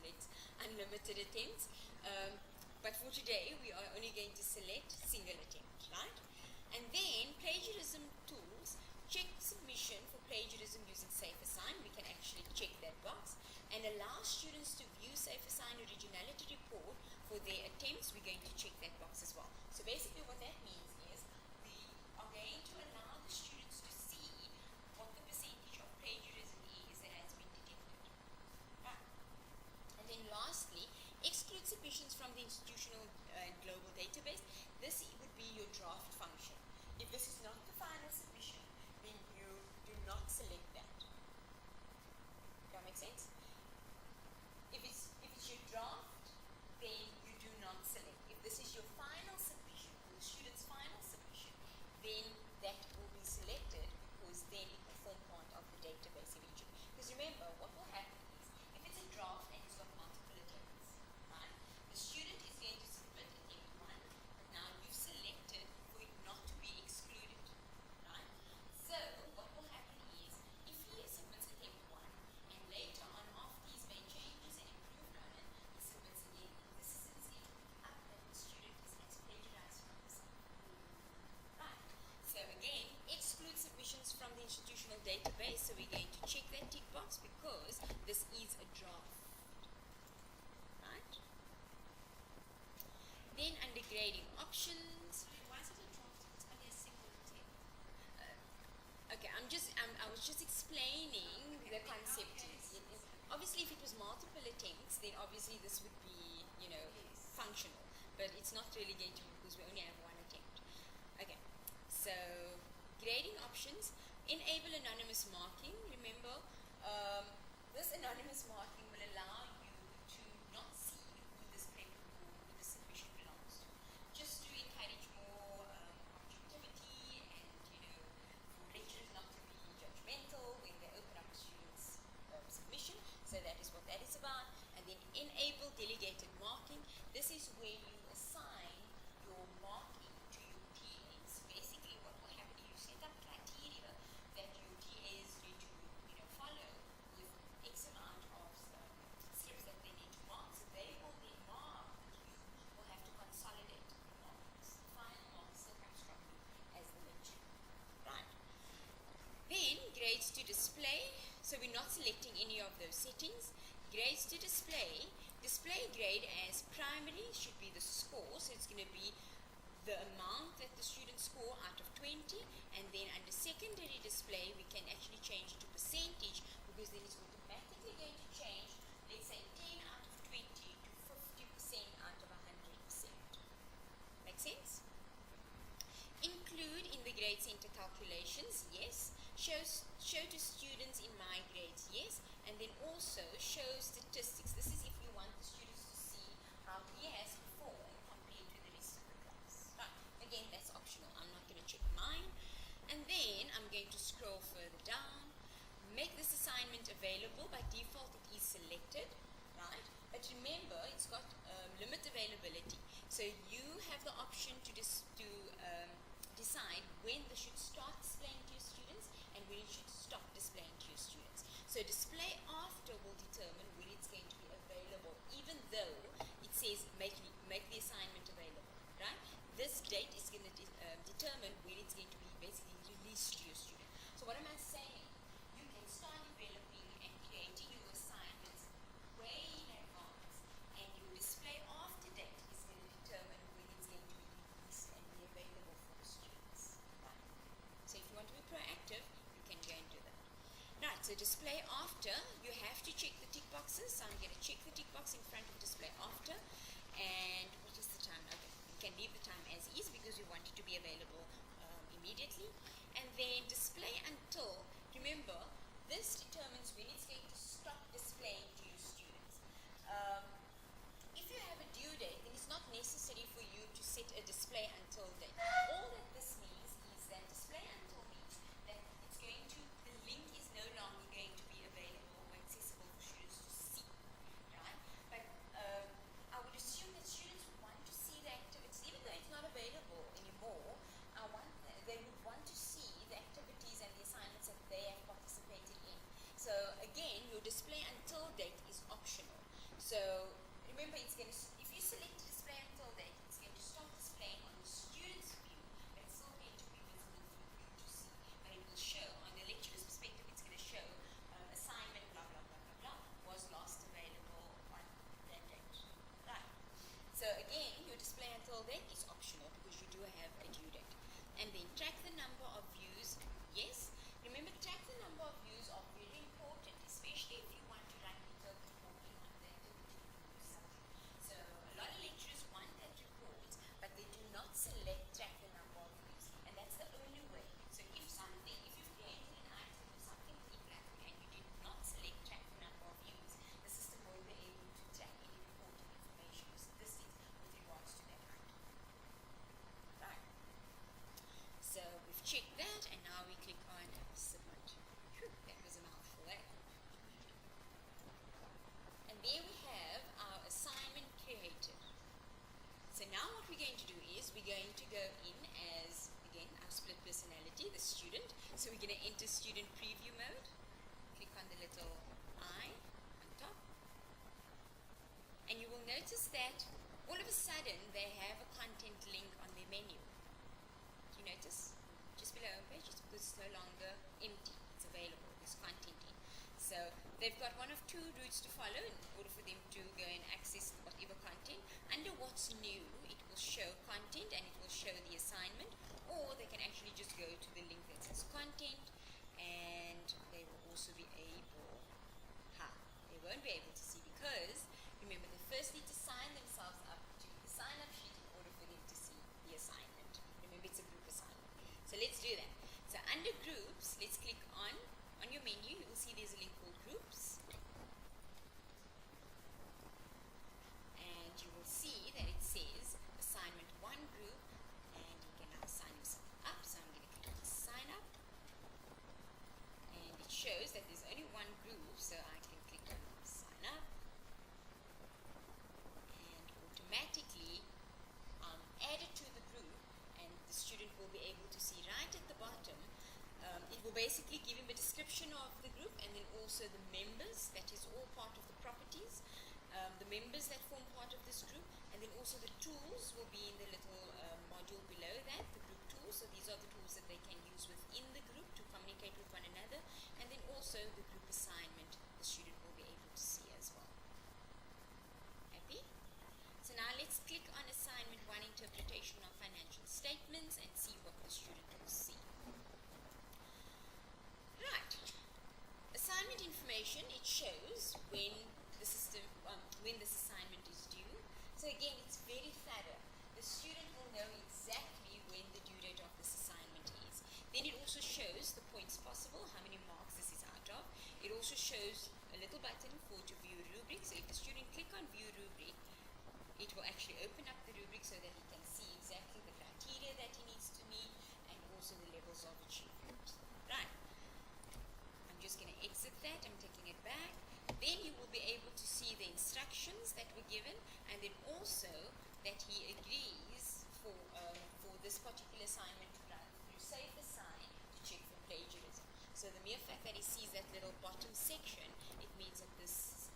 get unlimited attempts. But for today, we are only going to select single attempt, right? And then plagiarism tools, check submission for plagiarism using SafeAssign. We can actually check that box and allow students to view SafeAssign originality report for their attempts. We're going to check that box as well. So basically what that means is we are going to allow the students to see what the percentage of plagiarism is that has been detected. Right. And then lastly, exclude submissions from the institutional global database. This would be your draft function. If this is not the final submission, then you do not select that. Does that make sense? If it's your draft, then you do not select. If this is your final submission, or the student's final submission, then that will be selected because then it will form part of the database eventually. Because remember, what will happen is, if it's a draft and it's got multiple attempts, right, the student is going to submit attempt 1, but now you've selected for it not to be excluded, right? So what will happen is, if he submits attempt 1, and later on after he's made changes and improved on it, he submits again, the system is going to pick up that the student has plagiarized from the same. Right. So again, exclude submissions from the institutional database. So we're going to check that tick box because this is a draft. Right. Then under grading options. Why is it a draft? It's only a single attempt. Okay, I was just explaining the concept. Obviously, if it was multiple attempts, then obviously this would be, functional. But it's not really going to be because we only have one attempt. Okay, so grading options, enable anonymous marking. Remember, this anonymous marking will allow you to not see who this paper or who this submission belongs to. Just to encourage more objectivity and, for lecturers not to be judgmental when they open up a student's submission. So that is what that is about. And then enable delegated marking. This is where you assign your marking to your TAs. Basically what will happen is you set up criteria that your TA is going to follow with X amount of slips that they need to mark. So they will then mark, but you will have to consolidate the marks. The final mark still comes from you as the lecturer. Right. Then grades to display. So we're not selecting any of those settings. Grades to display. Display grade as primary should be the score. So it's going to be the amount that the students score out of 20. And then under secondary display, we can actually change it to percentage because then it's automatically going to change, let's say 10 out of 20 to 50% out of 100%. Make sense? Include in the grade center calculations, yes. Show to students in my grades, yes. And then also show statistics. This is if you want the students to see how he has performed compared to the rest of the class. Right. Again, that's optional. I'm not going to check mine. And then I'm going to scroll further down. Make this assignment available. By default, it is selected, right? But remember, it's got limit availability. So you have the option to decide when they should start displaying to your students and when it should stop displaying to your students. So display after will determine when it's going to be available, even though it says make the assignment available, right? This date is going to determine when it's going to be basically released to your student. So what am I saying? You can start developing and creating your assignments way in advance, and your display after date is going to determine when it's going to be released and be available for the students. Right? So if you want to be proactive, you can go and do that. Right, so display after, you have to check the tick boxes. So I'm going to check the tick box in front of display after. And what is the time? Okay, you can leave the time as is because we want it to be available immediately. And then display until, remember, this determines when it's going to stop displaying to your students. If you have a due date, then it's not necessary for you to set a display until date. All that this means is that display until means that it's going to, the link is no longer going to be available or accessible for students to see, right? But I would assume that students want to see the activities, even though it's not available anymore. They would want to see the activities and the assignments that they have participated in. So again, your display until date is optional. So remember, it's going to, if you select display until date, it's going to stop displaying on the student's view, but it's still going to be visible for you to see. But it will show, on the lecturer's perspective, it's going to show assignment blah blah blah blah blah was last available on that date. Right. So again, your display until date is optional because you do have a due date. And then track the number of views. Yes. Remember, track the number of views are very important, especially if you want to write detailed reporting on the activity subject. So a lot of lecturers want that report, but they do not select track the number of views, and that's the only way. So if you've created an item with something in Blackboard and you did not select track the number of views, the system won't be able to track any reporting information or statistics with regards to that item. Right. So we've checked that, and now we click on submit. Whew, that was a mouthful, eh? And there we have our assignment created. So now what we're going to do is we're going to go in as, again, our split personality, the student. So we're going to enter student preview mode. Click on the little eye on top. And you will notice that all of a sudden they have a content link on their menu. Do you notice? Just below homepage, it's because it's no longer empty. It's available. There's content in. So they've got one of two routes to follow in order for them to go and access whatever content. Under what's new, it will show content and it will show the assignment, or they can actually just go to the link that says content, and they will also be able, they won't be able to see, because remember, they first need to sign themselves up to the sign-up sheet in order for them to see the assignment. Remember, it's a group assignment. So let's do that. So under groups, let's click on your menu. You will see there's a link called groups. And you will see that it says assignment 1 group, and you can now sign yourself up. So I'm going to click on sign up. And it shows that there's only one group, so I can click on sign up. And automatically add it to the group, and the student will be able to see right at the bottom. It will basically give him a description of the group, and then also the members, that is all part of the properties, the members that form part of this group, and then also the tools will be in the little module below that, the group tools. So these are the tools that they can use within the group to communicate with one another, and then also the group assignment the student will be able to see as well. Happy? So now let's click on assignment 1, interpretation of financial statements, and see what the student will see. Right. Assignment information, it shows when the system, when this assignment is due. So again, it's very thorough. The student will know exactly when the due date of this assignment is. Then it also shows the points possible, how many marks this is out of. It also shows a little button to view rubric. So if the student click on view rubric, it will actually open up the rubric so that he can see exactly the criteria that he needs to meet, and also the levels of achievement. Right. I'm just going to exit that. I'm taking it back. Then you will be able to see the instructions that were given, and then also that he agrees for this particular assignment to run through SafeAssign to check for plagiarism. So the mere fact that he sees that little bottom section, it means that this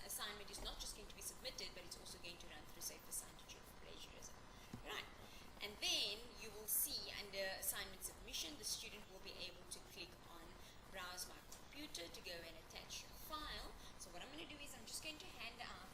assignment is not just going to be submitted, but it's also going to run through SafeAssign to check for plagiarism. Right. And then you will see under assignment submission, the student will be able to click on browse my computer to go and attach a file. So what I'm going to do is I'm just going to hand out